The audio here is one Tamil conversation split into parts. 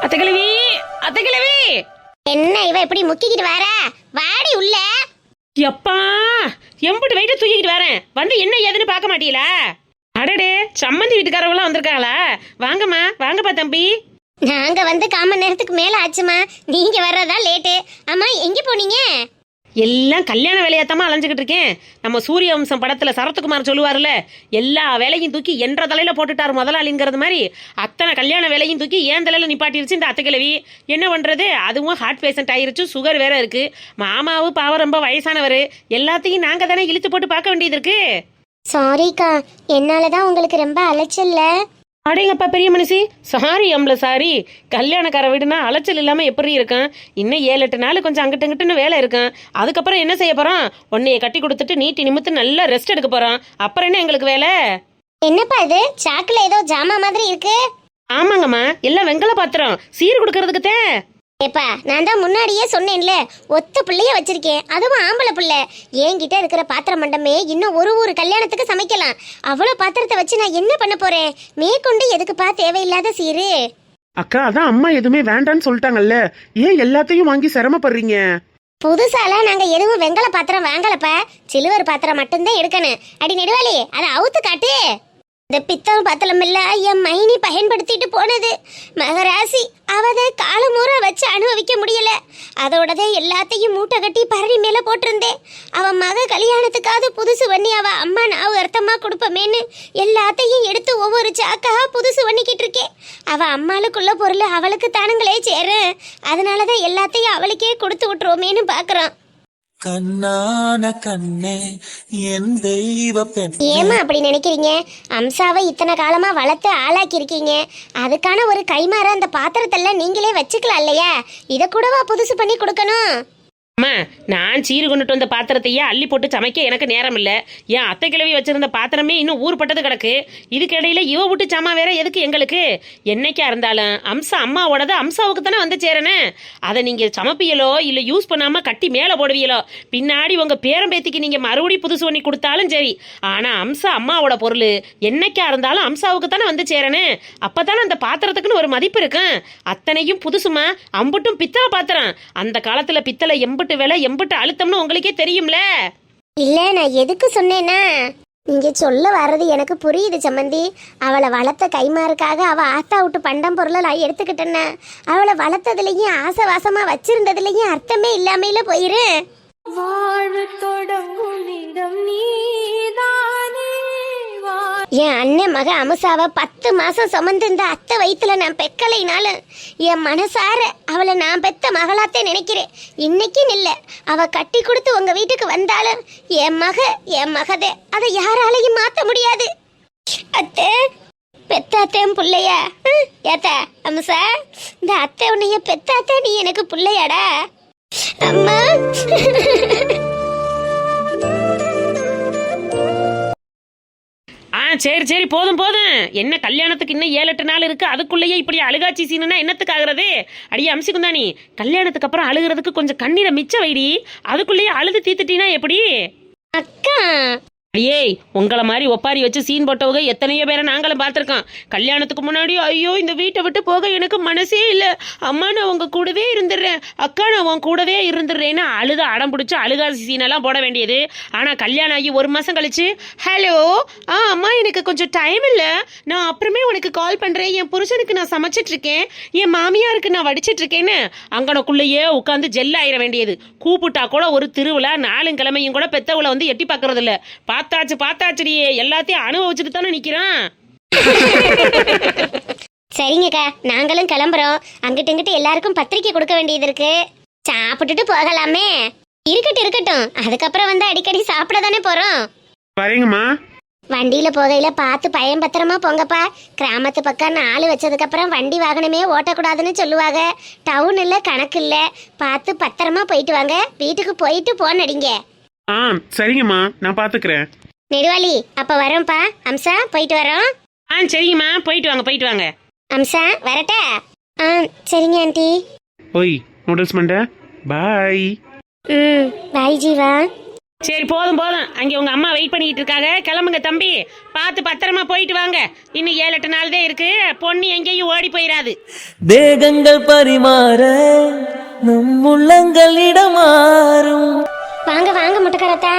அத்தகிழவி, அத்தகிழவி, என்ன இவ இப்படி முக்கிக்கிட்டு வர? வாடி உள்ள. எப்பா எம்புட்டு வெயிட்ட தூக்கிக்கிட்டு வரேன், வந்து என்ன ஏதுன்னு பார்க்க மாட்டீங்களா? அடடே, சம்மந்தி வீட்டுக்காரவங்களாம் வந்திருக்காங்களா? வாங்கம்மா, வாங்கப்பா தம்பி. நாங்க வந்து 1/4 மணி நேரத்துக்கு மேல ஆச்சுமா, நீங்க வர்றதா லேட்டு. அம்மா எங்க போனீங்க? எல்லாம் கல்யாண வேலையாத்தமா அலைஞ்சுக்கிட்டு இருக்கேன். நம்ம சூரிய வம்சம் படத்துல சரத்குமார் சொல்லுவார்ல, எல்லா வேலையும் தூக்கி என்ற தலையில போட்டுட்டாரு முதலாளிங்கிறது மாதிரி அத்தனை கல்யாண வேலையும் தூக்கி ஏன் தலையில நிப்பாட்டிருச்சு இந்த அத்தைக்கிழவி. என்ன பண்றது, அதுவும் ஹார்ட் பேஷண்ட் ஆயிருச்சு, சுகர் வேற இருக்கு. மாமாவும் பாவம் ரொம்ப வயசானவர், எல்லாத்தையும் நாங்க தானே இழுத்து போட்டு பார்க்க வேண்டியது இருக்கு. சாரிக்கா, என்னாலதான் உங்களுக்கு ரொம்ப அலைச்சல்ல. அடேங்கப்பா பெரிய மனுஷி, சாரி அம்பளை சாரி. கல்யாணக்கார வீடுனா அலைச்சல் இல்லாம எப்படி இருக்கும்? இன்னும் 7-8 நாள் கொஞ்சம் அங்கிட்டு இங்கிட்டுன்னு வேலை இருக்கும். அதுக்கப்புறம் என்ன செய்ய போறோம்? உன்னைய கட்டி கொடுத்துட்டு நீட்டி நிமித்து நல்லா ரெஸ்ட் எடுக்க போறோம். அப்புறம் என்ன எங்களுக்கு வேலை? என்னப்பா இது, சாக்குல ஏதோ ஜாமா மாதிரி இருக்கு? ஆமாங்கம்மா, எல்லாம் வெங்கல பாத்திரம் சீர் கொடுக்கறதுக்கு தான். ஏப்பா, நான் தான் முன்னாடியே சொன்னேன்ல, ஒத்த பிள்ளைய வச்சிருக்கேன், அதுவும் ஆம்பளை பிள்ளை. என்கிட்ட இருக்கிற பாத்திர மண்டமே இன்னும் ஒரு கல்யாணத்துக்கு சமைக்கலாம். அவ்வளவு பாத்திரத்தை வச்சு நான் என்ன பண்ண போறேன்? மேற்கொண்டு எதுக்குப்பா தேவையில்லாத சீரு? அக்கா, அதான் அம்மா எதுவுமே வேண்டான்னு சொல்லிட்டாங்கல்ல, ஏன் எல்லாத்தையும் வாங்கி சிரமப்படுறீங்க? புதுசாலாம் நாங்க எதுவும் வெங்கல பாத்திரம் வாங்கலப்பா, சில்வர் பாத்திரம் மட்டும்தான் எடுக்கணும். அடி நெடுவாளி, அதை அவுத்து காட்டு. இந்த பித்தம் பத்தலம் இல்ல என் மைனி பயன்படுத்திட்டு போனது. மகராசி அவதை காலமூற வச்சு அனுபவிக்க முடியல. அதோடதே எல்லாத்தையும் மூட்டை கட்டி பரணி மேல போட்டிருந்தேன். அவன் மக கல்யாணத்துக்காவது புதுசு பண்ணி அவ அம்மா நாவு அர்த்தமா கொடுப்பமேன்னு எல்லாத்தையும் எடுத்து ஒவ்வொரு சாக்காக புதுசு பண்ணிக்கிட்டு இருக்கேன். அவ அம்மாளுக்குள்ள பொருள் அவளுக்கு தானுங்களே சேரும். அதனாலதான் எல்லாத்தையும் அவளுக்கே கொடுத்து விட்டுருவோமேன்னு பாக்குறோம். கண்ணான கண்ணே என் தெய்வ பெண். ஏமா அப்படி நினைக்கிறீங்க? அம்சாவை இத்தனை காலமா வளர்த்து ஆளாக்கி இருக்கீங்க, அதுக்கான ஒரு கைமாற அந்த பாத்திரத்தெல்லாம் நீங்களே வச்சுக்கலாம் இல்லையா? இத கூடவா புதுசு பண்ணி கொடுக்கணும்? அம்மா, நான் சீரு கொண்டுட்டு வந்த பாத்திரத்தையே அள்ளி போட்டு சமைக்க எனக்கு நேரம் இல்லை. என் அத்தை கிழவி வச்சிருந்த பாத்திரமே இன்னும் ஊர்பட்டது கிடக்கு. இதுக்கு இடையில இவ விட்டு சாமா வேற எதுக்கு எங்களுக்கு? என்னைக்கா இருந்தாலும் அம்சா அம்மாவோடது அம்சாவுக்கு தானே வந்து சேரனே. அதை நீங்க சமைப்பியலோ இல்லை யூஸ் பண்ணாம கட்டி மேலே போடுவீங்களோ, பின்னாடி உங்க பேரம்பேத்திக்கு நீங்க மறுபடியும் புதுசு பண்ணி கொடுத்தாலும் சரி. ஆனா அம்சா அம்மாவோட பொருள் என்னைக்கா இருந்தாலும் அம்சாவுக்கு தானே வந்து சேரனே. அப்பதானே அந்த பாத்திரத்துக்குன்னு ஒரு மதிப்பு இருக்கும். அத்தனையும் புதுசுமா, அம்புட்டும் பித்தளை பாத்திரம். அந்த காலத்துல பித்தளை எம்புட்டு வேலை எம்புட்டு அழுத்தம்னு உங்களுக்கே தெரியும்ல. இல்ல, நான் எதுக்கு சொன்னேன்னா, நீங்க சொல்ல வர்றது எனக்கு புரியுது சம்மந்தி. அவளை வளர்த்த கைமாருக்காக அவ ஆத்தா விட்டு பண்டம் பொருளை நான் எடுத்துக்கிட்டேன்னா, அவளை வளர்த்ததுலயும் ஆசவாசமா வச்சிருந்ததுலயும் அர்த்தமே இல்லாமையில போயிரு. வாழ தொடங்கும் இடம் நீதானே. என் அண்ணன் மக அமுசாவை 10 மாசம் சுமந்து இந்த அத்தை வயிற்றுல நான் பெக்கலைனாலும் என் மனசார அவளை நான் பெத்த மகளாத்தே நினைக்கிறேன். இன்னைக்குன்னு இல்லை, அவ கட்டி கொடுத்து உங்க வீட்டுக்கு வந்தாலும் என் மகதே, அதை யாராலையும் மாத்த முடியாது. அத்தை பெத்தாத்தேன் பிள்ளையா? ஏத்தா அமுசா, இந்த அத்தை உன்னைய பெத்தாத்தே, நீ எனக்கு பிள்ளையாடா? அம்மா சரி சரி, போதும் போதும். என்ன கல்யாணத்துக்கு இன்னும் 7-8 நாள் இருக்கு, அதுக்குள்ளேயே இப்படி அழுகாச்சி சீனுன்னா என்னத்துக்கு ஆகுறது? அடியே அம்சிக்குந்தானி, கல்யாணத்துக்கு அப்புறம் அழுகிறதுக்கு கொஞ்சம் கண்ணீரை மிச்ச வைடி. அதுக்குள்ளேயே அழுது தீத்துட்டீங்கன்னா எப்படி? அக்கா, அடியே, உங்களை மாதிரி ஒப்பாரி வச்சு சீன் போட்டவங்க எத்தனையோ பேரை நாங்களும் பார்த்துருக்கோம். கல்யாணத்துக்கு முன்னாடி ஐயோ இந்த வீட்டை விட்டு போக எனக்கு மனசே இல்லை, அம்மா நான் உங்க கூடவே இருந்துடுறேன், அக்கா நான் உன் கூடவே இருந்துடுறேன்னு அழுத அடம் பிடிச்சி அழுகாசி சீனெல்லாம் போட வேண்டியது. ஆனால் கல்யாணம் ஆகி 1 மாதம் கழிச்சு, ஹலோ அம்மா எனக்கு கொஞ்சம் டைம் இல்லை, நான் அப்புறமே உனக்கு கால் பண்ணுறேன், என் புருஷனுக்கு நான் சமைச்சிட்டு இருக்கேன், என் மாமியாருக்கு நான் வடிச்சிட்டு இருக்கேன்னு அங்கனக்குள்ளேயே உட்காந்து ஜெல்லாயிர வேண்டியது. கூப்பிட்டா கூட ஒரு திருவிழா 4 கிழமையும் கூட பெத்தவளை வந்து எட்டி பார்க்கறது இல்லை. பார்த்தாச்சுடி, எல்லாத்தையும் அனுபவிச்சுட்டு தானே நிக்கிறான். சரிங்கக்கா, நாங்களும் கிளம்புறோம். அங்கிட்டு இங்கிட்டு எல்லாருக்கும் பத்திரிக்கை கொடுக்க வேண்டியது இருக்கு, சாப்பிட்டுட்டு போகலாமே. இருக்கட்டும், அதுக்கப்புறம் வந்து அடிக்கடி சாப்பிட தானே போறோம். வரீங்கம்மா. வண்டியில போகையில பார்த்து பயம் பத்திரமா போங்கப்பா. கிராமத்து பக்கம் 4 வச்சதுக்கு அப்புறம் வண்டி வாகனமே ஓட்டக்கூடாதுன்னு சொல்லுவாங்க. டவுன் இல்ல, கணக்கு இல்ல, பார்த்து பத்திரமா போயிட்டு வாங்க. வீட்டுக்கு போயிட்டு போன் அடிங்க. சரிங்கம்மா, நான் பாத்துக்கிறேன். நெடுவாளி, அப்ப வரோம்ப்பா. அம்சா, போயிட்டு வரோம். சரிங்கம்மா, போயிட்டு வாங்க போயிட்டு வாங்க. அம்சா வரட்டா? ஆ சரிங்க ஆண்டி. ஓய் நூடுல்ஸ் மண்டை பாய். ம் பாய் ஜீவா. சரி போதும் போதும், அங்கே உங்க அம்மா வெயிட் பண்ணிக்கிட்டு இருக்காங்க. கிளம்புங்க தம்பி, பார்த்து பத்திரமா போயிட்டு வாங்க. இன்னும் 7-8 நாள் தான் இருக்கு. பொண்ணு எங்கேயும் ஓடி போயிடாது. தேகங்கள் பரிமாற நம் உள்ளங்கள் இடமாறும். வாங்க வாங்க முட்டைக்கரத்தா.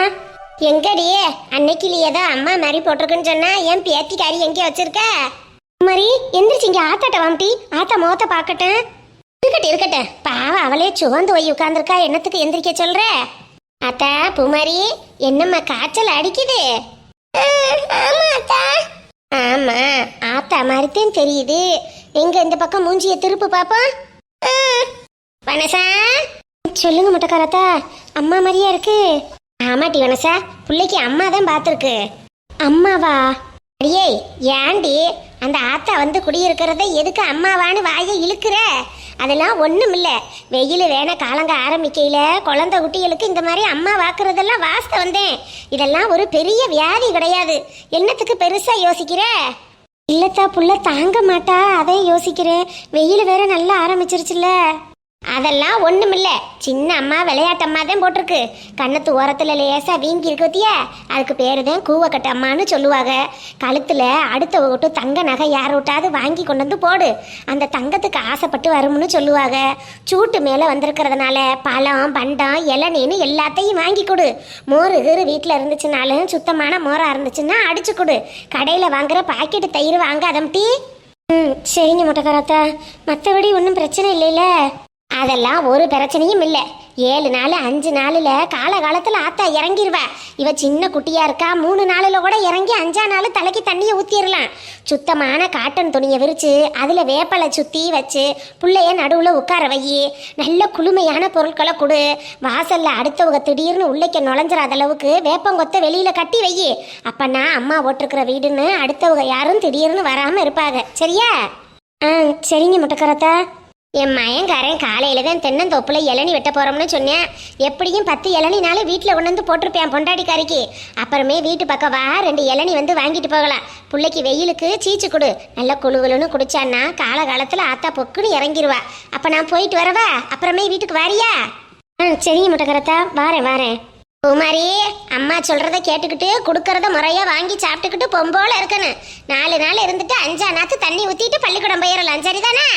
எங்கடியே அன்னைக்கிலேயே தான் அம்மா மாதிரி போட்டிருக்குன்னு சொன்னா என் பேத்திக்காரி எங்கே வச்சிருக்க மாதிரி எந்திரிச்சு இங்க ஆத்தாட்ட வாம்டி. ஆத்தா முகத்தை பார்க்கட்டேன். இருக்கட்டும் பாவம், அவளே சுவந்து போய் உட்காந்துருக்கா. என்னத்துக்கு எந்திரிக்க சொல்ற? அத்தா பூமாரி, என்னம்மா காய்ச்சல் அடிக்குது? ஆமா ஆத்தா மாதிரிதான் தெரியுது. எங்க இந்த பக்கம் மூஞ்சிய திருப்பு பாப்போம். வனசா சொல்லுங்க முட்டைக்காரத்தா. அம்மா மாதிரியா இருக்கு? ஆமாட்டி வனசா, பிள்ளைக்கு அம்மா தான் பார்த்துருக்கு. அம்மாவா? அடியே ஏண்டி அந்த ஆத்தா வந்து குடியிருக்கிறத எதுக்கு அம்மாவான்னு வாயை இழுக்கிற? அதெல்லாம் ஒன்றும் இல்லை. வெயில் வேண காலங்க ஆரம்பிக்கையில் குழந்தை குட்டிகளுக்கு இந்த மாதிரி அம்மா வாக்குறதெல்லாம் வாஸ்த வந்தேன். இதெல்லாம் ஒரு பெரிய வியாதி கிடையாது. என்னத்துக்கு பெருசாக யோசிக்கிற? இல்லத்தா புள்ள தாங்க மாட்டா, அதை யோசிக்கிறேன். வெயில் வேற நல்லா ஆரம்பிச்சிருச்சுல்ல. அதெல்லாம் ஒண்ணுமில்ல, சின்ன அம்மா விளையாட்டம்மா தான் போட்டிருக்கு. கண்ணத்து ஓரத்துல லேசா வீங்கி இருக்கு பத்தியா, அதுக்கு பேரு தான் கூவக்கட்டு அம்மான்னு சொல்லுவாங்க. கழுத்துல அடுத்த விட்டு தங்க நகை யார் விட்டாவது வாங்கி கொண்டு வந்து போடு, அந்த தங்கத்துக்கு ஆசைப்பட்டு வரும்னு சொல்லுவாங்க. சூட்டு மேல வந்திருக்கிறதுனால பழம் பண்டம் இளநீன்னு எல்லாத்தையும் வாங்கி கொடு. மோர் கீறு வீட்டில் இருந்துச்சுனாலும் சுத்தமான மோரா இருந்துச்சுன்னா அடிச்சு கொடு. கடையில வாங்குற பாக்கெட்டு தயிர் வாங்காதம்டி. சரிங்க முட்டைக்காரத்தா, மற்றபடி ஒன்றும் பிரச்சனை இல்லைல்ல? அதெல்லாம் ஒரு பிரச்சனையும் இல்லை. 7 நாள் 5 நாளில் காலகாலத்தில் ஆத்தா இறங்கிடுவா. இவ சின்ன குட்டியா இருக்கா, 3 நாளில் கூட இறங்கி 5ஆம் நாள் தலைக்கு தண்ணியை ஊற்றிடலாம். சுத்தமான காட்டன் துணியை விரித்து அதில் வேப்பலை சுற்றி வச்சு பிள்ளைய நடுவில் உட்கார வை. நல்ல குளுமையான பொருட்களை கொடு. வாசலில் அடுத்தவங்க திடீர்னு உள்ளைக்க நுழைஞ்சிடாத அளவுக்கு வேப்பங்கொத்தை வெளியில் கட்டி வை. அப்பன்னா அம்மா ஓட்டிருக்கிற வீடுன்னு அடுத்தவங்க யாரும் திடீர்னு வராமல் இருப்பாங்க. சரியா? சரிங்க முட்டைக்காரத்தா. என் மயங்காரன் காலையில தான் தென்னந்தோப்புல இளநி வெட்ட போறோம்னு சொன்னேன். எப்படியும் 10 இளநினாலும் வீட்டில் கொண்டு வந்து போட்டிருப்பேன் பொண்டாடிக்காரிக்கு. அப்புறமே வீட்டு பக்கம் வா, 2 இளநி வந்து வாங்கிட்டு போகலாம். பிள்ளைக்கு வெயிலுக்கு சீச்சு கொடு. நல்ல குழுகுலுன்னு குடிச்சான்னா காலகாலத்தில் ஆத்தா பொக்குன்னு இறங்கிடுவா. அப்போ நான் போயிட்டு வரவா? அப்புறமே வீட்டுக்கு வாரியா? சரிங்க முட்டைக்கரத்தா, வாரேன். குமாரி, அம்மா சொல்றத கேட்டுக்கிட்டு கொடுக்கறத முறையா வாங்கி சாப்பிட்டுக்கிட்டு பொம்போல இருக்கணும். 4 நாள் இருந்துட்டு 5ஆம் நாத்து தண்ணி ஊத்திட்டு பள்ளிக்கூடம் போயிடலாம். சரிதானே?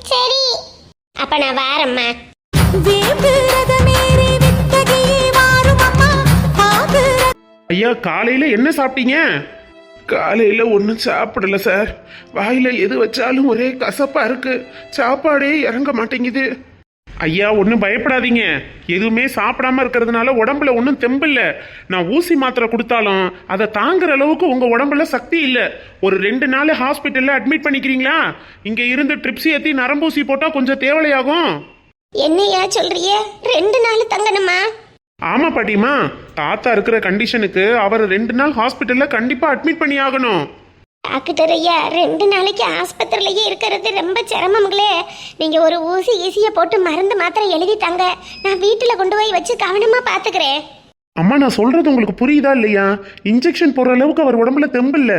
சரி, அப்ப நான் வாரம்மா. ஐயா காலையில என்ன சாப்பிட்டீங்க? காலையில ஒன்றும் சாப்பிடல சார். வாயில எது வச்சாலும் ஒரே கசப்பா இருக்கு. சாப்பாடே இறங்க மாட்டேங்குது. ஐயா ஒன்றும் பயப்படாதீங்க. எதுவுமே சாப்பிடாம இருக்கிறதுனால உடம்புல ஒன்றும் தெம்பில்ல. நான் ஊசி மாத்திரை கொடுத்தாலும் அதை தாங்குற அளவுக்கு உங்க உடம்புல சக்தி இல்லை. ஒரு 2 நாள் ஹாஸ்பிட்டல்ல அட்மிட் பண்ணிக்கிறீங்களா? இங்க இருந்து ட்ரிப்ஸ் ஏற்றி நரம்பூசி போட்டா கொஞ்சம் தேவையாகும். என்னையா சொல்றிய? 2 நாள் தங்கணுமா? ஆமா பாட்டிமா, தாத்தா இருக்கிற கண்டிஷனுக்கு அவர் 2 நாள் ஹாஸ்பிட்டல்ல கண்டிப்பா அட்மிட் பண்ணி ஆகணும். டாக்டர் ஐயா, 2 நாளைக்கு ஆஸ்பத்திரியிலேயே இருக்கிறது ரொம்ப சிரமங்களே. நீங்க ஒரு ஊசி ஈசியை போட்டு மருந்து மாத்திரை எழுதி தாங்க. நான் வீட்டுல கொண்டு போய் வச்சு கவனமா பாத்துக்கிறேன். அம்மா நான் சொல்றது உங்களுக்கு புரியுதா இல்லையா? இன்ஜெக்ஷன் போடுற அளவுக்கு அவர் உடம்புல தெம்பில்ல.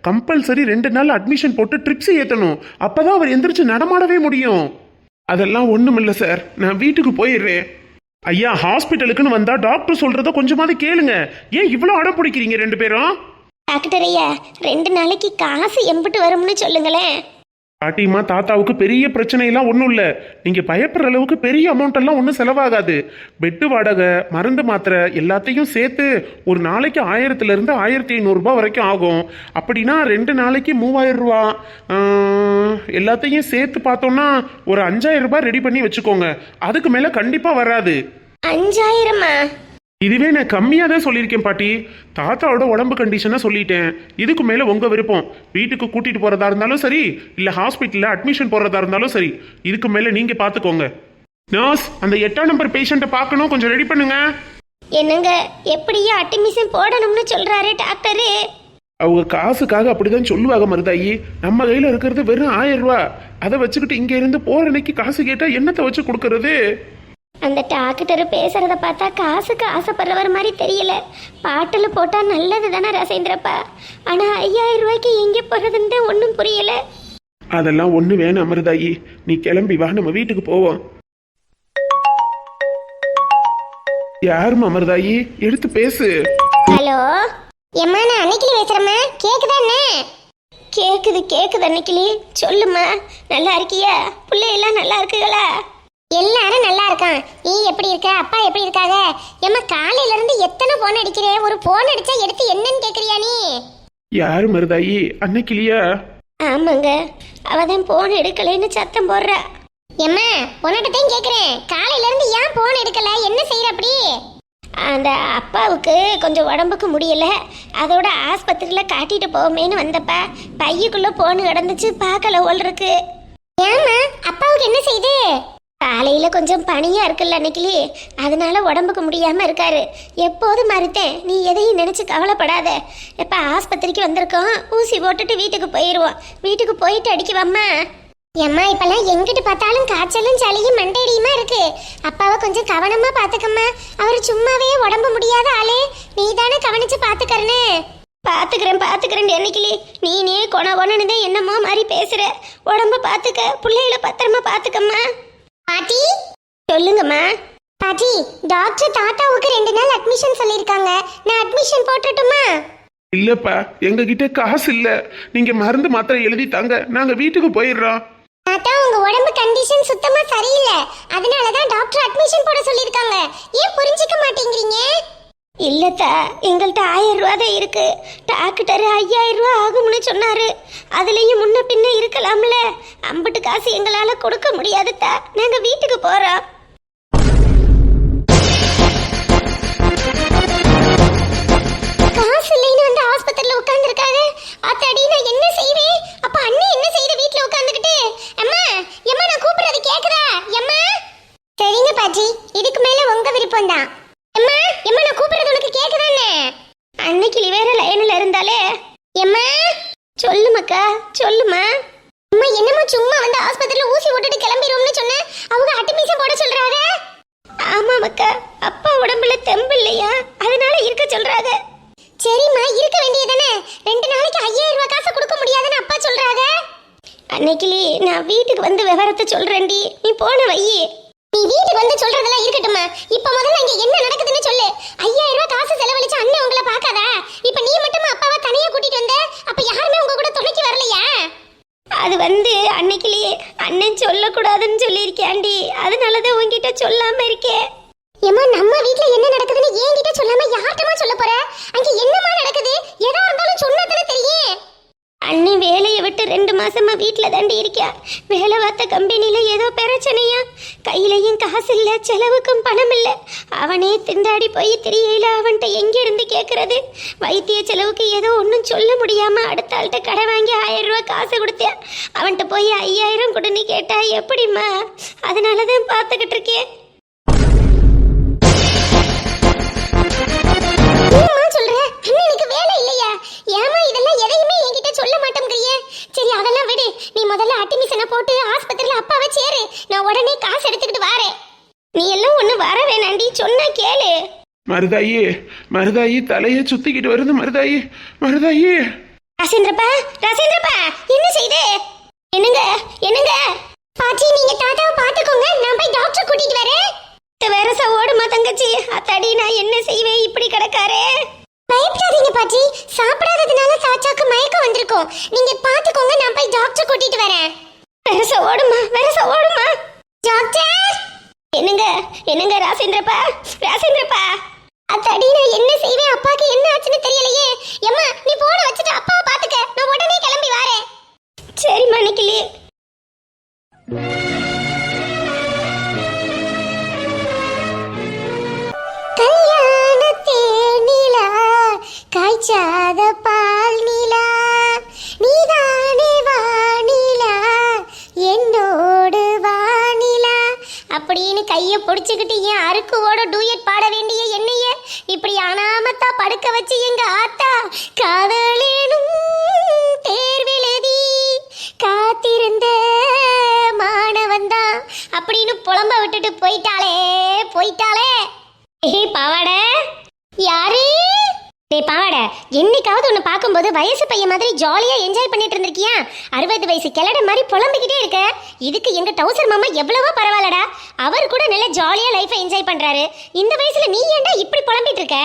கம்பல்சரி 2 நாள் அட்மிஷன் போட்டு ட்ரிப்ஸ் ஏற்றணும். அப்பதான் அவர் எந்திரிச்சு நடமாடவே முடியும். அதெல்லாம் ஒண்ணும் இல்லை சார், நான் வீட்டுக்கு போயிடுறேன். ஐயா ஹாஸ்பிட்டலுக்குன்னு வந்தா டாக்டர் சொல்றத கொஞ்சமாவது கேளுங்க. ஏன் இவ்வளவு அடம் பிடிக்கிறீங்க 2 பேரும்? டாக்டர் ஐயா, 2 நாளைக்கு காசு எம்பிட்டு வரும்னு சொல்லுங்களேன். பாட்டிமா, தாத்தாவுக்கு பெரிய பிரச்சனை எல்லாம் ஒன்றும் இல்லை. நீங்க பயப்படுற அளவுக்கு பெரிய அமௌண்ட் எல்லாம் ஒன்றும் செலவாகாது. பெட்டு வாடகை, மருந்து மாத்திரை எல்லாத்தையும் சேர்த்து ஒரு நாளைக்கு 1000 இருந்து 1500 ரூபாய் வரைக்கும் ஆகும். அப்படின்னா 2 நாளைக்கு 3000 ரூபா. எல்லாத்தையும் சேர்த்து பார்த்தோம்னா ஒரு 5000 ரூபாய் ரெடி பண்ணி வச்சுக்கோங்க. அதுக்கு மேல கண்டிப்பா வராது. 5000மா? இதுவே நான் கம்மியாக தான் சொல்லியிருக்கேன் பாட்டி. தாத்தாவோட உடம்பு கண்டிஷனை சொல்லிட்டேன். இதுக்கு மேலே உங்கள் விருப்பம். வீட்டுக்கு கூட்டிகிட்டு போகிறதா இருந்தாலும் சரி, இல்லை ஹாஸ்பிட்டலில் அட்மிஷன் போடுறதா இருந்தாலும் சரி, இதுக்கு மேலே நீங்கள் பார்த்துக்கோங்க. நர்ஸ், அந்த 8ஆம் நம்பர் பேஷண்ட்டை பார்க்கணும், கொஞ்சம் ரெடி பண்ணுங்க. என்னங்க, எப்படியா அட்மிஷன் போடணும்னு சொல்கிறாரு டாக்டரு? அவங்க காசுக்காக அப்படிதான் சொல்லுவாங்க மருதாயி. நம்ம கையில் இருக்கிறது வெறும் 1000 ரூபா. அதை வச்சுக்கிட்டு இங்கே இருந்து போகிற அன்னைக்கு காசு கேட்டால் என்னத்தை வச்சு கொடுக்கறது? அந்த டாக்டர் பேசுறத பார்த்தா காசுக்கு ஆசைப்படுறவர் மாதிரி தெரியல. பாட்டில் போட்டா நல்லது தானே ரசேந்திரப்பா. ஆனா 5000 ரூபாய்க்கு எங்கே போறதுன்னு ஒன்றும் புரியல. அதெல்லாம் ஒண்ணு வேணாம் மருதாயி, நீ கிளம்பி வா, நம்ம வீட்டுக்கு போவோம். யாருமா மருதாயி? எடுத்து பேசு. ஹலோ எம்மா, நான் அன்னைக்கிளி பேசுறேம்மா. கேக்குதா என்ன? கேக்குது அன்னைக்கிளி. சொல்லுமா, நல்லா இருக்கியா? பிள்ளையெல்லாம் நல்லா இருக்குங்களா? எல்லாரும் நல்லா இருக்கான். நீ எப்படி இருக்க? அப்பா எப்படி இருக்காங்க? ஏம்மா, காலையில இருந்து எத்தனை போன் அடிக்கிறேன். ஒரு போன் அடிச்சா எடுத்து என்னன்னு கேக்குறியா நீ? யாரு மருதாயி? அன்னைக்கிளியா? ஆமாங்க, அவதான் போன் எடுக்கலைன்னு சத்தம் போடுறா. ஏம்மா, உன்னகிட்டையும் கேக்குறேன், காலையில இருந்து ஏன் போன் எடுக்கல? என்ன செய்யற அப்படி? அந்த அப்பாவுக்கு கொஞ்சம் உடம்புக்கு முடியல, அதோட ஆஸ்பத்திரியில் காட்டிட்டு போவோமேன்னு வந்தப்ப பையுக்குள்ள போன் கிடந்துச்சு, பார்க்கல ஓல் இருக்கு. ஏம்மா, அப்பாவுக்கு என்ன செய்யுது? காலையில கொஞ்சம் பனியா இருக்குல்ல அன்னைக்கு, அதனால உடம்புக்கு முடியாம இருக்காரு. எப்போதும் மறுத்தேன், நீ எதையும் நினைச்சு கவலைப்படாத. இப்ப ஆஸ்பத்திரிக்கு வந்திருக்கோம், ஊசி போட்டுட்டு வீட்டுக்கு போயிடுவோம். வீட்டுக்கு போயிட்டு அடிக்குவாம்மா. ஏம்மா, இப்பெல்லாம் எங்கிட்டு பார்த்தாலும் காய்ச்சலும் சளியும் மண்டையடியுமா இருக்கு. அப்பாவை கொஞ்சம் கவனமா பாத்துக்கம்மா. அவரு சும்மாவே உடம்பு முடியாத ஆளு, நீ தானே கவனிச்சு பாத்துக்கறனே. பாத்துக்கிறேன் என்னைக்கிளி. நீனே கொணன்னு தான் என்னமோ மாதிரி பேசுற. உடம்ப பாத்துக்க, பிள்ளைகளை பத்திரமா பாத்துக்கம்மா. பாட்டி சொல்லுங்கம்மா. பாட்டி, டாக்டர் தாத்தாவுக்கு 2 நாள் அட்மிஷன் சொல்லியிருக்காங்க. நான் அட்மிஷன் போட்டுட்டுமா? இல்லப்பா, எங்க கிட்ட காசு இல்ல. நீங்க மருந்து மாத்திரை எழுதி தாங்க, நாங்க வீட்டுக்கு போயிடுறோம். தாத்தா, உங்க உடம்பு கண்டிஷன் சுத்தமா சரியில்லை, அதனாலதான் டாக்டர் அட்மிஷன் போட சொல்லியிருக்காங்க. ஏன் புரிஞ்சுக்க மாட்டேங்கிறீங்க? இல்லத்தா, எங்கள்கிட்ட 1000 ரூபா தான் இருக்கு. டாக்டர் 5000 ரூபா ஆகும்னு சொன்னாரு. அதுலயும் முன்ன பின்ன இருக்கலாம்ல. அம்பட்டு காசு எங்களால கொடுக்க முடியாதுத்தா. நாங்க வீட்டுக்கு போறோம். காசு இல்லைன்னு வந்து ஆஸ்பத்திரியில உட்கார்ந்து இருக்காங்க. அத்தடி நான் என்ன செய்வேன்? அப்ப அண்ணன் என்ன செய்யற வீட்டுல உட்கார்ந்துகிட்டு? அம்மா, எம்மா, நான் கூப்பிடுறது கேக்குதா? எம்மா. சரிங்க பாட்டி, இதுக்கு மேல உங்க விருப்பம் தான். எம்மா, நான் கூப்பிடுறது உனக்கு கேக்குதானே? அன்னைக்கு வேற லைன்ல இருந்தாலே. எம்மா, சொல்லுமாக்கா, சொல்லுமா. அம்மா, என்னமோ சும்மா வந்து ஆஸ்பத்திரியில ஊசி போட்டுட்டு கிளம்பிடுவோம்னு சொன்ன, அவங்க அட்மிஷன் போட சொல்றாங்க. ஆமா மக்கா, அப்பா உடம்புல தெம்பு இல்லையா, அதனால இருக்க சொல்றாங்க. சரிம்மா, இருக்க வேண்டியதானே. 2 நாளைக்கு 5000 ரூபாய் காசு கொடுக்க முடியாதுன்னு அப்பா சொல்றாங்க. அன்னைக்கு நான் வீட்டுக்கு வந்து விவரத்தை சொல்றேன்டி, நீ போன வை. நீ வீட்டுக்கு வந்து சொல்றதெல்லாம் இருக்கட்டுமா, இப்ப முதல்ல இங்க என்ன நடக்குதுன்னு சொல்லு. 5000 ரூபாய் காசு செலவழிச்சு அண்ணன் உங்களை பார்க்காதா? இப்ப நீ மட்டுமா அப்பாவை தனியா கூட்டிட்டு வந்த? அப்ப யாருமே உங்க கூட துணைக்கு வரலையா? அது வந்து அன்னைக்கு அண்ணன் சொல்லக்கூடாதுன்னு சொல்லியிருக்கேன்டி, அதனாலதான் உங்ககிட்ட சொல்லாம இருக்கேன். ஏமா, நம்ம வீட்ல என்ன நடக்குதுன்னு என்கிட்ட சொல்லாம யார்கிட்டமா சொல்ல போற? அங்க என்னமா நடக்குது? எதா இருந்தாலும் சொன்னதானே தெரியும். அண்ணி வேலையை விட்டு 2 மாசமா வீட்டுல தாண்டி இருக்கா. வேலை பார்த்த கம்பெனில ஏதோ பிரச்சனையா, கையிலையும் காசு இல்ல, செலவுக்கும் பணம் இல்ல. அவனே திண்டாடி போய் தெரியல, அவன்கிட்ட எங்க இருந்து கேக்குறது? வைத்திய செலவுக்கு ஏதோ ஒன்றும் சொல்ல முடியாம அடுத்த ஆள்கிட்ட கடை வாங்கி 1000 ரூபாய் காசு கொடுத்தேன். அவன்கிட்ட போய் 5000 கொடுன்னு கேட்டா எப்படிம்மா? அதனாலதான் பாத்துக்கிட்டு இருக்கேன். அண்ணனுக்கு வேலை இல்லையா? ஏமா இதெல்லாம் எதையுமே என்கிட்ட சொல்ல மாட்டேங்கிறிய? சரி, அதெல்லாம் விடு. நீ முதல்ல அட்மிஷனை போட்டு ஆஸ்பத்திரியில அப்பாவை சேரு. நான் உடனே காசு எடுத்துக்கிட்டு வரேன். நீ எல்லாம் ஒண்ணு வர வேணாண்டி, சொன்னா கேளு. மருதாயி தலைய சுத்திக்கிட்டு வருது. மருதாயி. ரசேந்திரப்பா, என்ன செய்து? என்னங்க பாட்டி, நீங்க தாத்தாவை பாத்துக்கோங்க, நான் போய் டாக்டர் கூட்டிட்டு வரேன். வேற ஓடுமா தங்கச்சி? அத்தாடி, நான் என்ன செய்வேன்? இப்படி கிடக்காரே. பயப்படாதீங்க பாட்டி, சாப்பிடாததுனால தாச்சாக்கு மயக்கம் வந்திருக்கும். நீங்க பாத்துக்கோங்க, நான் போய் டாக்டர் கூட்டிட்டு வரேன். வெரச ஓடுமா டாக்டர். என்னங்க ராசேந்திரப்பா. அத்தாடி, நான் என்ன செய்வேன்? அப்பாக்கு என்ன ஆச்சுன்னு தெரியலையே. எம்மா, நீ போன வச்சுட்டு அப்பாவை பாத்துக்க, நான் உடனே கிளம்பி வரேன். சரி மணிக்கிளி. காய்ச்சாத பால் நிலா, நீதானே வானிலா, என்னோடு வானிலா அப்படின்னு கைய பிடிச்சுக்கிட்டு என் அருக்குவோட டூயட் பாட வேண்டிய என்னைய இப்படி அனாமத்தா படுக்க வச்சு எங்க ஆத்தா காதலேனும் தேர்வெழுதி காத்திருந்த மாணவன் தான் அப்படின்னு புலம்ப விட்டுட்டு போயிட்டாளே போயிட்டாளே. ஏய் பாவாடை, யாரு? டேய் பாவாடை, என்னைக்காவது உன்னை பார்க்கும்போது வயசு பையன் மாதிரி ஜாலியா என்ஜாய் பண்ணிட்டு இருந்திருக்கியா? 60 வயசு கிளட மாதிரி புலம்பிக்கிட்டே இருக்க. இதுக்கு எங்க டவுசர் மாமா எவ்வளவோ பரவாயில்லடா. அவர் கூட நல்ல ஜாலியா லைஃபை என்ஜாய் பண்றாரு. இந்த வயசுல நீ ஏன்டா இப்படி புலம்பிட்டு இருக்க?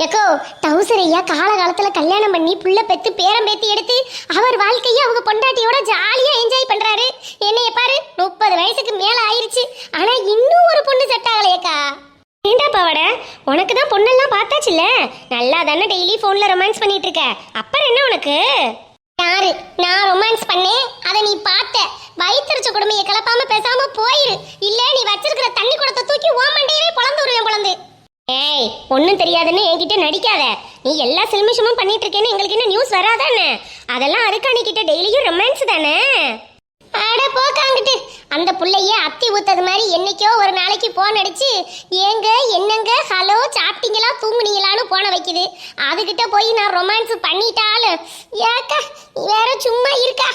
எக்கோ, டவுசர் ஐயா காலகாலத்துல கல்யாணம் பண்ணி புள்ள பெத்து பேரம் பேத்தி எடுத்து அவர் வாழ்க்கையை அவங்க பொண்டாட்டியோட ஜாலியா என்ஜாய் பண்றாரு. என்னைய பாரு, 30 வயசுக்கு மேல ஆயிருச்சு, ஆனா இன்னும் ஒரு பொண்ணு செட் ஆகலையக்கா. ஏண்டா பாவாட, உனக்கு தான் பொண்ணெல்லாம் பார்த்தாச்சுல்ல, நல்லா தானே டெய்லி ஃபோன்ல ரொமான்ஸ் பண்ணிட்டு இருக்க, அப்புறம் என்ன உனக்கு? யாரு நான் ரொமான்ஸ் பண்ணேன்? அதை நீ பார்த்த? வயிற்றுச்ச கொடுமையை கலப்பாம பேசாம போயிரு, இல்ல நீ வச்சிருக்கிற தண்ணி குடத்தை தூக்கி ஓமண்டையவே பொழந்து விடுவேன் பொழந்து. ஏய், ஒன்னும் தெரியாதுன்னு என்கிட்ட நடிக்காத. நீ எல்லா சில்மிஷமும் பண்ணிட்டு இருக்கேன்னு எங்களுக்கு என்ன நியூஸ் வராதானே? அதெல்லாம் அருக்காணி கிட்ட டெய்லியும் ரொமான்ஸ் தானே? அட போக்காங்கிட்டு, அந்த புள்ளைய அத்தி ஊத்தது மாதிரி என்னைக்கோ ஒரு நாளைக்கு போன் அடிச்சு ஏங்க என்னங்க ஹலோ சாப்பிட்டீங்களா தூங்குனீங்களான்னு போன வைக்குது. அதுகிட்ட போய் நான் ரொமான்ஸ் பண்ணிட்டாலும் ஏக்கா வேற சும்மா இருக்கா?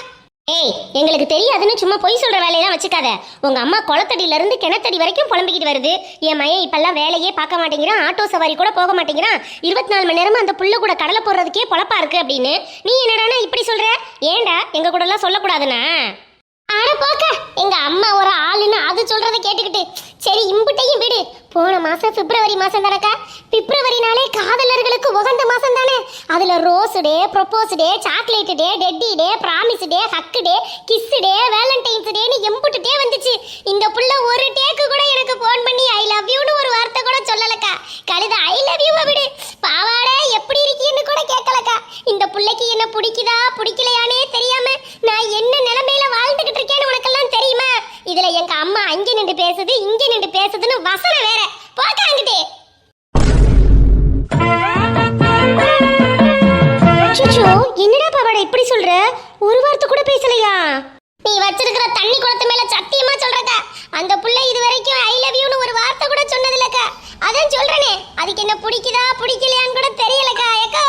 ஏய், எங்களுக்கு தெரியாதுன்னு சும்மா பொய் சொல்ற வேலையெல்லாம் வச்சுக்காத. உங்க அம்மா குளத்தடியில இருந்து கிணத்தடி வரைக்கும் புலம்பிக்கிட்டு வருது. என் மையன் இப்பெல்லாம் வேலையே பார்க்க மாட்டேங்கிறான், ஆட்டோ சவாரி கூட போக மாட்டேங்கிறான், 24 மணி நேரமும் அந்த புள்ள கூட கடலை போடுறதுக்கே பொழப்பா இருக்கு அப்படின்னு. நீ என்னடானா இப்படி சொல்ற? ஏண்டா எங்க கூட எல்லாம் சொல்லக்கூடாதுன்னா? அட போக்க, எங்க அம்மா ஒரு ஆளுன்னு அது சொல்றதை கேட்டுக்கிட்டு சரி இம்புட்டையும் விடு. போன மாசம் பிப்ரவரி மாசம் தானக்கா? பிப்ரவரினாலே காதலர்களுக்கு உகந்த மாசம் தானே. அதுல ரோஸ் டே, ப்ரொபோஸ் டே, சாக்லேட் டே, டெட்டி டே, பிராமிஸ் டே, ஹக் டே, கிஸ் டே, வேலண்டைன்ஸ் டேன்னு எம்புட்டு டே வந்துச்சு. இந்த புள்ள ஒரு டேக்கு கூட எனக்கு போன் பண்ணி ஐ லவ் யூன்னு ஒரு வார்த்தை கூட சொல்லலக்கா. கழுத ஐ லவ் யூவை விடு, பாவாடை எப்படி இருக்கீன்னு கூட கேட்கலக்கா. இந்த புள்ளைக்கு என்ன பிடிக்குதா பிடிக்கலையானே தெரியாம நான் என்ன நிலைமையில வாழ்ந்துகிட்டு இருக்கேன்னு உனக்கெல்லாம் தெரியுமா? இதுல எங்க அம்மா அங்க நின்று பேசுது இங்க நின்று பேசுதுன்னு வசனம் வேற. போக்காங்கிட்டே என்னடா பாவாடா இப்படி சொல்ற? ஒரு வார்த்தை கூட பேசலையா? நீ வச்சிருக்கிற தண்ணி குளத்து மேல சத்தியமா சொல்றக்கா, அந்த புள்ள இது வரைக்கும் ஐ லவ் யூன்னு ஒரு வார்த்தை கூட சொன்னதில்லக்கா. அதான் சொல்றனே, அதுக்கு என்ன பிடிக்குதா பிடிக்கலையான்னு கூட தெரியலக்கா. ஏக்கோ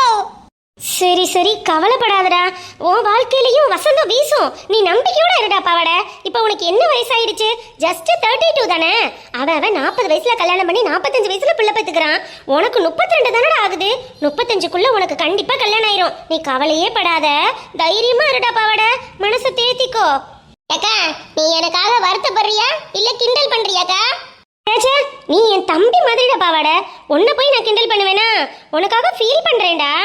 சரி சரி கவலைப்படாதடா, உன் வாழ்க்கையிலையும் வசந்தம் வீசும், நீ நம்பிக்கையோட இருடா பாவாடை. இப்போ உனக்கு என்ன வயசாயிடுச்சு? ஜஸ்ட் 32 தானே. அவன் 40 வயசுல கல்யாணம் பண்ணி 45 வயசுல பிள்ளை பெற்றுக்கிறான். உனக்கு 32 தானடா ஆகுது. 35க்குள்ள உனக்கு கண்டிப்பா கல்யாணம் ஆயிரும். நீ கவலையே படாத, தைரியமா இருடா பாவாடை, மனசை தேத்திக்கோ. ஏக்கா நீ எனக்காக வருத்தப்படுறியா இல்ல கிண்டல் பண்றியாக்கா? நீ என் தம்பி மாதிரிடா பாவாடை, உன்னை போய் நான் கிண்டல் பண்ணுவேனா? உனக்காக ஃபீல் பண்றேன்டா.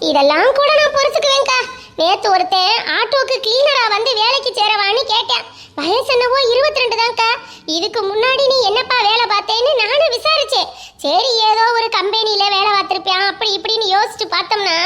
இதெல்லாம் கூட நான் பொறுத்துக்குவேன்க்கா. நேத்து ஒருத்தன் ஆட்டோக்கு கிளீனரா வந்து வேலைக்கு சேரவான்னு கேட்டேன். வயசு என்னவோ 22 தான்க்கா. இதுக்கு முன்னாடி நீ என்னப்பா வேலை பார்த்தேன்னு நானும் விசாரிச்சேன். சரி ஏதோ ஒரு கம்பெனியில வேலை பார்த்திருப்பேன் அப்படி இப்படின்னு யோசிச்சு பார்த்தோம்னா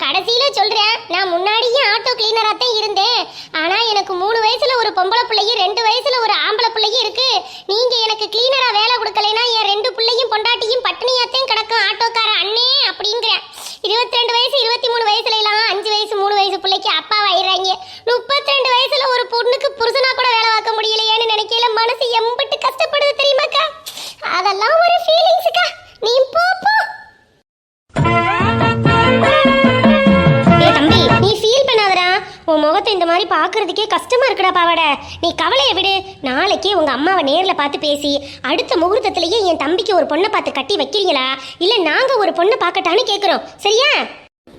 கடைசியில சொல்றேன், நான் முன்னாடியே ஆட்டோ கிளீனரா தான் இருந்தேன். ஆனா எனக்கு 3 வயசுல ஒரு பொம்பளை பிள்ளையும் 2 வயசுல ஒரு ஆம்பளை பிள்ளையும் இருக்கு. நீங்க எனக்கு கிளீனரா வேலை கொடுக்கலைன்னா என் 2 பிள்ளையும் பொண்டாட்டியும் பட்டினியாத்தையும் கிடக்கும் ஆட்டோக்கார அண்ணே அப்படிங்கிறேன். 22 வயசு 23 வயசுல எல்லாம் 5 வயசு 3 வயசு பிள்ளைக்கு அப்பாவாயிடுறாங்க. 32 வயசுல ஒரு பொண்ணுக்கு புருஷனா கூட வேலை பார்க்க முடியலையேன்னு நினைக்கல மனசு எம்பிட்டு கஷ்டப்படுது தெரியுமாக்கா? அதெல்லாம் ஒரு ஃபீலிங்ஸ்க்கா. நீ போ போ. தம்பி நீ ஃபீல் பண்ணாதடா, உன் முகத்தை இந்த மாதிரி பாக்குறதுக்கே கஷ்டமா இருக்குடா பாவாடை. நீ கவலையை விடு. நாளைக்கே உங்க அம்மாவை நேர்ல பார்த்து பேசி அடுத்த முகூர்த்தத்திலேயே என் தம்பிக்கு ஒரு பொண்ணை பார்த்து கட்டி வைக்கிறீங்களா இல்ல நாங்க ஒரு பொண்ணை பார்க்கட்டான்னு கேக்குறோம், சரியா?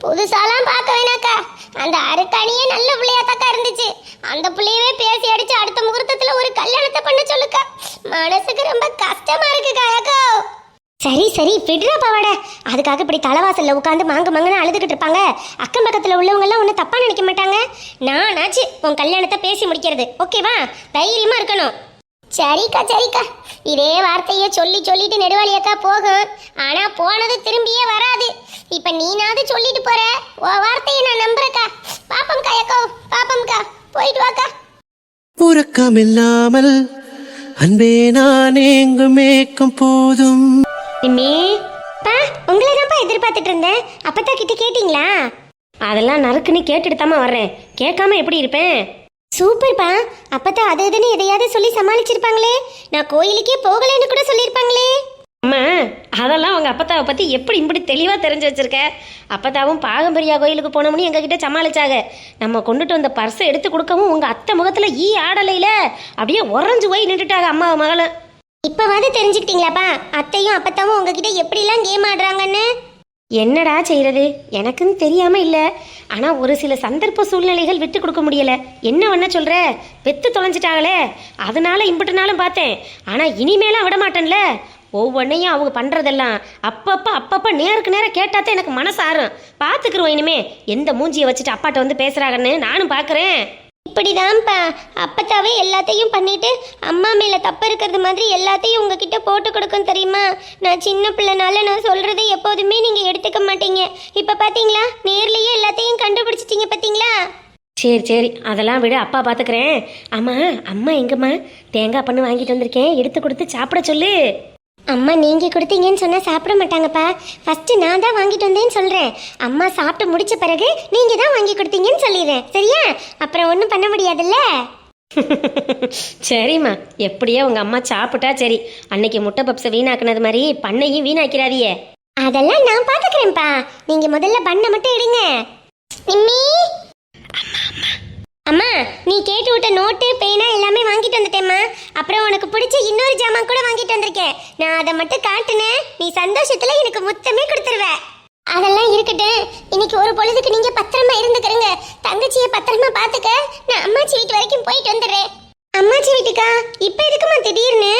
புதுசாலாம் பார்க்க வேணாக்கா, அந்த அருக்காணியே நல்ல பிள்ளையாத்தாக்கா இருந்துச்சு. அந்த பிள்ளையவே பேசி அடிச்சு அடுத்த முகூர்த்தத்துல ஒரு கல்யாணத்தை பண்ண சொல்லுக்கா. மனசுக்கு ரொம்ப கஷ்டமா இருக்குக்கா. அக்கா சரி சரி விடுறா பாவாடை, அதுக்காக இப்படி தலைவாசல்ல உட்காந்து மாங்கன்னு அழுதுகிட்டு இருப்பாங்க. அக்கம் பக்கத்துல உள்ளவங்க எல்லாம் ஒன்னும் தப்பா நினைக்க மாட்டாங்க. நானாச்சு உன் கல்யாணத்தை பேசி முடிக்கிறது, ஓகேவா? தைரியமா இருக்கணும். சரிக்கா சரிக்கா, இதே வார்த்தையை சொல்லிட்டு நெடுவாளியக்கா போகும். ஆனா போனது திரும்பியே வராது. இப்ப நீனாவது சொல்லிட்டு போற, உன் வார்த்தையை நான் நம்புறக்கா. பாப்பம்க்கா ஏக்கோ பாப்பம்க்கா, போயிட்டு வாக்கா. உறக்கமில்லாமல் அன்பே நான் எங்கும் மேக்கும் போதும். உங்களை தான்ப்பா எதிர்பார்த்துட்டு இருந்தேன். அப்பத்தா கிட்ட கேட்டீங்களா? அதெல்லாம் நறுக்குன்னு கேட்டுட்டு தாமா வர்றேன், கேட்காம எப்படி இருப்பேன்? சூப்பர்ப்பா, அப்பத்தா அது இதுன்னு எதையாவது சொல்லி சமாளிச்சிருப்பாங்களே. நான் கோயிலுக்கே போகலன்னு கூட சொல்லியிருப்பாங்களே. அம்மா அதெல்லாம் உங்க அப்பத்தாவை பத்தி எப்படி இப்படி தெளிவா தெரிஞ்சு வச்சிருக்க? அப்பத்தாவும் பாகம்பரியா கோயிலுக்கு போனோம்னு எங்ககிட்ட சமாளிச்சாங்க. நம்ம கொண்டுட்டு வந்த பர்ஸை எடுத்து கொடுக்கவும் உங்க அத்தை முகத்துல ஈ ஆடலையில அப்படியே உறைஞ்சு போய் நின்றுட்டாங்க அம்மா மகளும். இப்பவாது தெரிஞ்சுக்கிட்டீங்களாப்பா அத்தையும் அப்பத்தாவும் உங்ககிட்ட எப்படிலாம் கேம் ஆடுறாங்கன்னு? என்னடா செய்யறது, எனக்குன்னு தெரியாம இல்ல. ஆனா ஒரு சில சந்தர்ப்ப சூழ்நிலைகள் விட்டு கொடுக்க முடியல. என்ன பண்ண சொல்ற, பெத்து தொலைஞ்சிட்டாங்களே, அதனால இம்புட்டுனாலும் பார்த்தேன். ஆனா இனிமேலாம் விட மாட்டேன்ல. ஒவ்வொன்றையும் அவங்க பண்றதெல்லாம் அப்பப்ப நேருக்கு நேரம் கேட்டாதான் எனக்கு மனசு ஆறும். பாத்துக்குருவோம் இனிமே எந்த மூஞ்சியை வச்சுட்டு அப்பாட்ட வந்து பேசுறாங்கன்னு நானும் பாக்குறேன். இப்படிதான்ப்பா அப்பத்தாவே எல்லாத்தையும் பண்ணிட்டு அம்மா மேல தப்பு இருக்கிறது மாதிரி எல்லாத்தையும் உங்ககிட்ட போட்டு கொடுக்கும் தெரியுமா? நான் சின்ன பிள்ளைனால நான் சொல்றதை எப்போதுமே நீங்க எடுத்துக்க மாட்டீங்க. இப்ப பாத்தீங்களா, நேர்லயே எல்லாத்தையும் கண்டுபிடிச்சிட்டீங்க பாத்தீங்களா? சரி அதெல்லாம் விட, அப்பா பாத்துக்கிறேன். ஆமா, அம்மா எங்கம்மா? தேங்காய் பண்ணு வாங்கிட்டு வந்திருக்கேன், எடுத்து கொடுத்து சாப்பிட சொல்லு. அம்மா நீங்க கொடுத்தீங்கன்னு சொன்னா சாப்பிட மாட்டாங்கப்பா. ஃபர்ஸ்ட் நான் தான் வாங்கிட்டு வந்தேன்னு சொல்றேன். அம்மா சாப்பிட்டு முடிச்ச பிறகு நீங்க தான் வாங்கி கொடுத்தீங்கன்னு சொல்லிடுறேன், சரியா? அப்புறம் ஒன்றும் பண்ண முடியாதுல்ல. சரிம்மா, எப்படியோ உங்க அம்மா சாப்பிட்டா சரி. அன்னைக்கு முட்டை பப்ஸை வீணாக்குனது மாதிரி பண்ணையும் வீணாக்கிறாதியே. அதெல்லாம் நான் பாத்துக்கிறேன்ப்பா, நீங்க முதல்ல பண்ண மட்டும் எடுங்க. நிம்மி, அம்மா நீ கேட்டு விட்ட நோட்டு பேனா எல்லாமே வாங்கிட்டு வந்துட்டேம்மா. அப்புறம் உனக்கு பிடிச்ச இன்னொரு ஜாமான் கூட வாங்கிட்டு வந்திருக்கேன். நான் அதை மட்டும் காட்டுனேன், நீ சந்தோஷத்துல எனக்கு முத்தமே கொடுத்துருவ. அதெல்லாம் இருக்கட்டும், இன்னைக்கு ஒரு பொழுதுக்கு நீங்க பத்திரமா இருந்துக்கிறங்க. தங்கச்சியை பத்திரமா பாத்துக்க. நான் அம்மாச்சி வீட்டு வரைக்கும் போயிட்டு வந்துடுறேன். அம்மாச்சி வீட்டுக்கா? இப்ப எதுக்குமா திடீர்னு?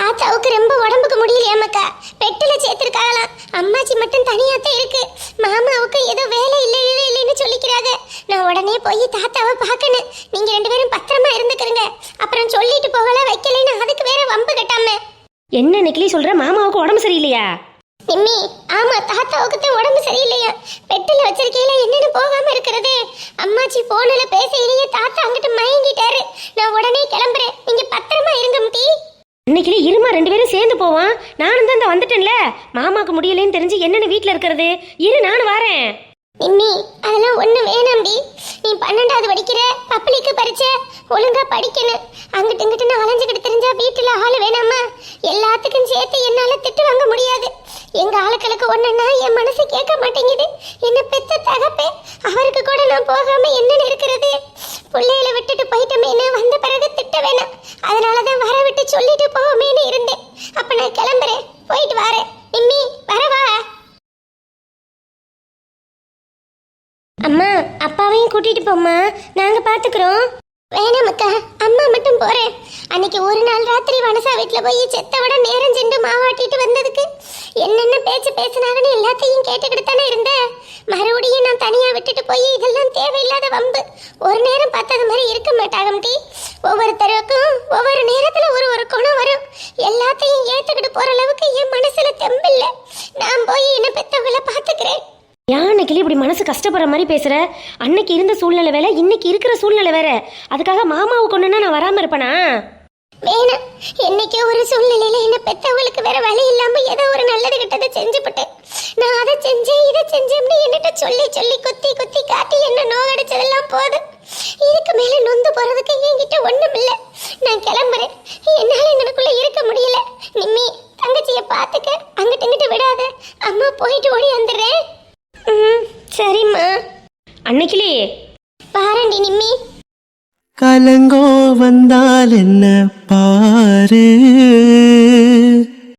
ஆத்தாவுக்கு ரொம்ப உடம்புக்கு முடியலையாமக்கா, பெட்டில சேர்த்திருக்காங்களாம். அம்மாச்சி மட்டும் தனியாத்தான் இருக்கு. மாமாவுக்கு ஏதோ வேலை இல்லைன்னு சொல்லிக்கிறாங்க. நான் உடனே போய் தாத்தாவை பார்க்கணும். நீங்க 2 பேரும் பத்திரமா இருந்துக்கிறங்க. அப்புறம் சொல்லிட்டு போகல வைக்கலைன்னு அதுக்கு வேற வம்பு கட்டாம. என்ன நெக்கிலி சொல்ற, மாமாவுக்கு உடம்பு சரியில்லையா? நிம்மி, ஆமா தாத்தாவுக்கு தான் உடம்பு சரியில்லையா. பெட்டில வச்சிருக்கையில என்னன்னு போகாம இருக்கிறது. அம்மாச்சி போன்ல பேசையிலேயே தாத்தா அங்கிட்டு மயங்கிட்டாரு. நான் உடனே கிளம்புறேன், நீங்க பத்திரமா இருங்க முட்டி. இன்னைக்கு இருமா, 2 பேரும் சேர்ந்து போவோம். நானும் தான் வந்துட்டேன்ல. மாமாவுக்கு முடியலன்னு தெரிஞ்சு என்னன்னு வீட்டுல இருக்கிறது. இரு, நானும் வரேன். நிம்மி, அதெல்லாம் ஒண்ணு வேணாம்டி. நீ 12வது படிக்கிற, பப்ளிக்கு பரீட்சை, ஒழுங்கா படிக்கணும். அங்கிட்டு இங்கிட்டு நான் அலைஞ்சுக்கிட்டு தெரிஞ்சா வீட்டுல ஆளு வேணாமா? எல்லாத்துக்கும் சேர்த்து என்னால திட்டு வாங்க முடியாது. எங்க ஆளுக்களுக்கு ஒண்ணுன்னா என் மனசு கேட்க மாட்டேங்குது. என்ன பெத்த தகப்பே, அவருக்கு கூட நான் போகாம என்னன்னு இருக்கிறது? பிள்ளைகளை விட்டுட்டு போயிட்டோமேனு வந்த பிறகு திட்ட வேணாம். அதனாலதான் வர விட்டு சொல்லிட்டு போவோமேனு இருந்தேன். அப்ப நான் கிளம்புறேன், போயிட்டு வரேன். நிம்மி, வரவா? அம்மா அப்பாவையும் கூட்டிட்டு போம்மா, நாங்க பாத்துக்கிறோம். வேணாம் அக்கா, அம்மா மட்டும் போறேன். அன்னைக்கு ஒரு நாள் ராத்திரி வனசா வீட்டுல போய் செத்தவிட நேரம் சென்று மாவாட்டிட்டு வந்ததுக்கு என்னென்ன பேச்சு பேசினாங்கன்னு எல்லாத்தையும் கேட்டுக்கிட்டு தானே இருந்தேன். மறுபடியும் நான் தனியா விட்டுட்டு போய் இதெல்லாம் தேவையில்லாத வம்பு. ஒரு நேரம் பார்த்தது மாதிரி இருக்க மாட்டாங்க டி. ஒவ்வொருத்தருக்கும் ஒவ்வொரு நேரத்துல ஒரு குணம் வரும். எல்லாத்தையும் ஏத்துக்கிட்டு போற அளவுக்கு என் மனசுல தெம்பில்லை. நான் போய் என்ன பெத்தவங்களை பாத்துக்கிறேன். ஏன் நெக்கிலி இப்படி மனசு கஷ்டப்படுற மாதிரி பேசுற? அன்னைக்கு இருந்த சூழ்நிலை வேற, இன்னைக்கு இருக்கிற சூழ்நிலை வேற. அதுக்காக மாமாவுக்கு ஒண்ணுன்னா நான் வராம இருப்பேனா? வேணாம், என்னைக்கோ ஒரு சூழ்நிலையில என்ன பெத்தவங்களுக்கு வேற வழி இல்லாம ஏதோ ஒரு நல்லது கிட்டதை செஞ்சுப்பட்டேன். நான் அதை செஞ்சேன் இதை செஞ்சேன்னு என்னட்ட சொல்லி சொல்லி குத்தி காட்டி என்ன நோகடிச்சதெல்லாம் போதும். இதுக்கு மேல நொந்து போறதுக்கு என்கிட்ட ஒண்ணும் இல்ல. நான் கிளம்புறேன், என்னால எனக்குள்ள இருக்க முடியல. நிம்மி, தங்கச்சிய பாத்துக்க, அங்கிட்டு இங்கிட்டு விடாத. அம்மா போயிட்டு ஓடி வந்துடுறேன். சரிம்மா. அன்னைக்கிலே பாரண்டி நிம்மி. கலங்கோ வந்தால் என்ன பாரு.